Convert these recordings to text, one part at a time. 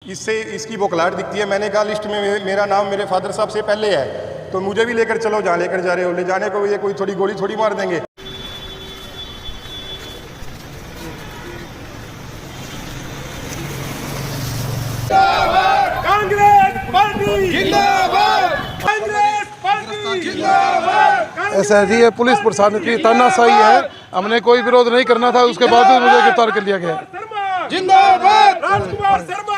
इससे इसकी बौखलाहट दिखती है। मैंने कहा लिस्ट में मेरा नाम मेरे फादर साहब से पहले है, तो मुझे भी लेकर चलो, जहाँ लेकर जा रहे हो। ले जाने को ये कोई थोड़ी गोली थोड़ी मार देंगे। कांग्रेस पार्टी जिंदाबाद, कांग्रेस पार्टी जिंदाबाद। एसआईटी पुलिस प्रशासन की तानाशाही है। हमने कोई विरोध नहीं करना था, उसके बावजूद मुझे गिरफ्तार कर लिया गया। जिंदाबाद राजकुमार शर्मा।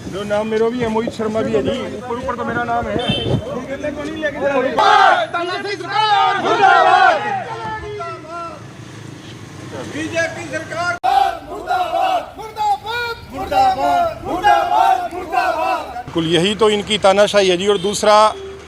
जो नाम मेरा भी है, मोहित शर्मा भी है जी, ऊपर तो मेरा नाम है। बीजेपी सरकार मुर्दाबाद मुर्दाबाद मुर्दाबाद मुर्दाबाद मुर्दाबाद। बिल्कुल यही तो इनकी तानाशाही है जी। और दूसरा,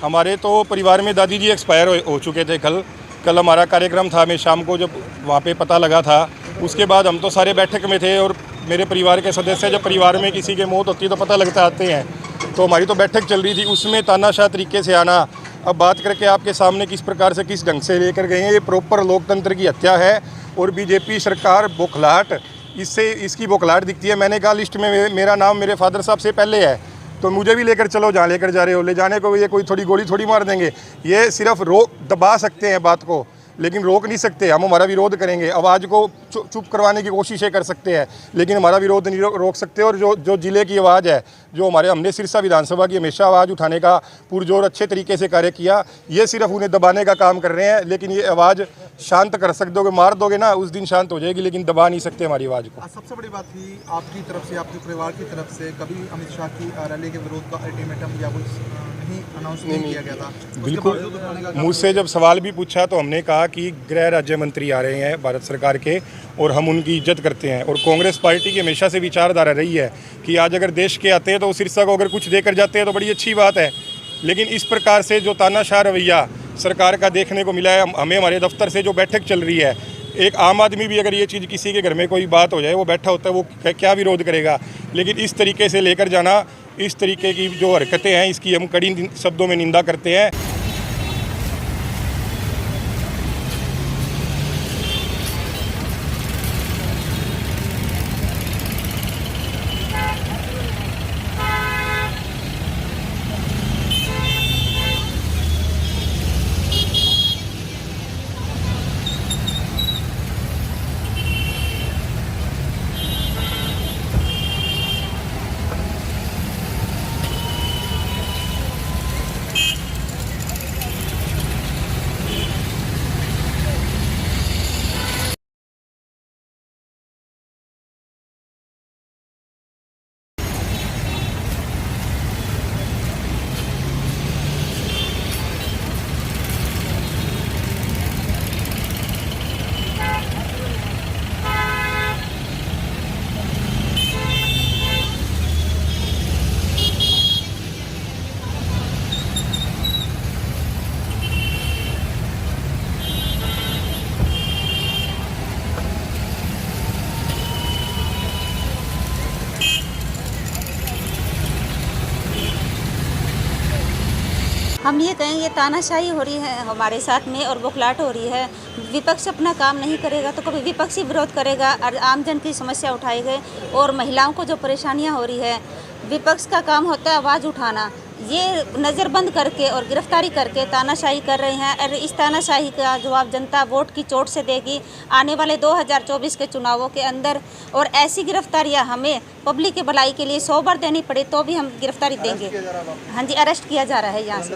हमारे तो परिवार में दादी जी एक्सपायर हो चुके थे। कल हमारा कार्यक्रम था, मैं शाम को जब वहाँ पे पता लगा था, उसके बाद हम तो सारे बैठक में थे। और मेरे परिवार के सदस्य, जब परिवार में किसी की मौत होती है तो पता लगता आते हैं, तो हमारी तो बैठक चल रही थी, उसमें तानाशाह तरीके से आना। अब बात करके आपके सामने किस प्रकार से, किस ढंग से लेकर गए हैं, ये प्रॉपर लोकतंत्र की हत्या है। और बीजेपी सरकार बौखलाहट, इससे इसकी बौखलाहट दिखती है। मैंने कहा लिस्ट में मेरा नाम मेरे फादर साहब से पहले है, तो मुझे भी लेकर चलो, जहाँ लेकर जा रहे हो। ले जाने को ये कोई थोड़ी गोली थोड़ी मार देंगे। ये सिर्फ दबा सकते हैं बात को, लेकिन रोक नहीं सकते। हम हमारा विरोध करेंगे, आवाज़ को चुप करवाने की कोशिशें कर सकते हैं, लेकिन हमारा विरोध नहीं रोक सकते। और जो ज़िले की आवाज़ है, जो हमने सिरसा विधानसभा की हमेशा आवाज़ उठाने का पुरजोर अच्छे तरीके से कार्य किया, ये सिर्फ उन्हें दबाने का काम कर रहे हैं। लेकिन ये आवाज़ शांत कर सकते हो, मार दोगे ना उस दिन शांत हो जाएगी, लेकिन दबा नहीं सकते हमारी आवाज़ को। सबसे बड़ी बात थी आपकी तरफ से, आपके परिवार की तरफ से कभी अमित शाह की रैली के विरोध का अल्टीमेटम या कुछ नहीं अनाउंस नहीं किया गया था? बिल्कुल, मुझसे जब सवाल भी पूछा तो हमने कहा कि गृह राज्य मंत्री आ रहे हैं भारत सरकार के, और हम उनकी इज्जत करते हैं। और कांग्रेस पार्टी की हमेशा से विचारधारा रही है कि आज अगर देश के आते हैं तो सिरसा को अगर कुछ देकर जाते हैं तो बड़ी अच्छी बात है। लेकिन इस प्रकार से जो तानाशाह रवैया सरकार का देखने को मिला है, हमें हमारे दफ्तर से जो बैठक चल रही है, एक आम आदमी भी अगर ये चीज़ किसी के घर में कोई बात हो जाए, वो बैठा होता है, वो क्या विरोध करेगा। लेकिन इस तरीके से लेकर जाना, इस तरीके की जो हरकतें हैं, इसकी हम कड़ी शब्दों में निंदा करते हैं। हम ये कहेंगे तानाशाही हो रही है हमारे साथ में और बौखलाहट हो रही है। विपक्ष अपना काम नहीं करेगा तो कभी विपक्षी विरोध करेगा और आमजन की समस्या उठाएगा। और महिलाओं को जो परेशानियां हो रही है, विपक्ष का काम होता है आवाज़ उठाना। ये नज़रबंद करके और गिरफ्तारी करके तानाशाही कर रहे हैं। और इस तानाशाही का जवाब जनता वोट की चोट से देगी आने वाले 2024 के चुनावों के अंदर। और ऐसी गिरफ्तारियां हमें पब्लिक के भलाई के लिए 100 बार देनी पड़े तो भी हम गिरफ्तारी देंगे। हाँ जी, अरेस्ट किया जा रहा है यहाँ से।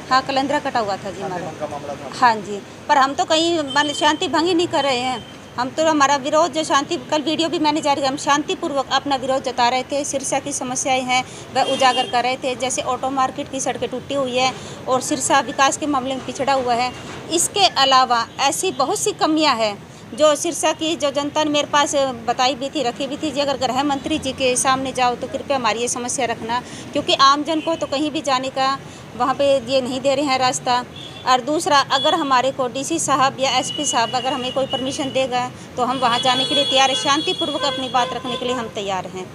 हाँ, कलंदरा कटा हुआ था जी हमारा। हाँ जी, पर हम तो कहीं शांति भंग ही नहीं कर रहे हैं। हम तो हमारा विरोध जो शांति, कल वीडियो भी मैंने जारी किया, हम शांतिपूर्वक अपना विरोध जता रहे थे। सिरसा की समस्याएं हैं वह उजागर कर रहे थे, जैसे ऑटो मार्केट की सड़कें टूटी हुई है और सिरसा विकास के मामले में पिछड़ा हुआ है। इसके अलावा ऐसी बहुत सी कमियां हैं जो सिरसा की जो जनता ने मेरे पास बताई भी थी, रखी भी थी जी। अगर गृह मंत्री जी के सामने जाओ तो कृपया हमारी ये समस्या रखना, क्योंकि आमजन को तो कहीं भी जाने का वहाँ पे ये नहीं दे रहे हैं रास्ता। और दूसरा, अगर हमारे को डीसी साहब या एसपी साहब अगर हमें कोई परमिशन देगा तो हम वहाँ जाने के लिए तैयार हैं। शांतिपूर्वक अपनी बात रखने के लिए हम तैयार हैं।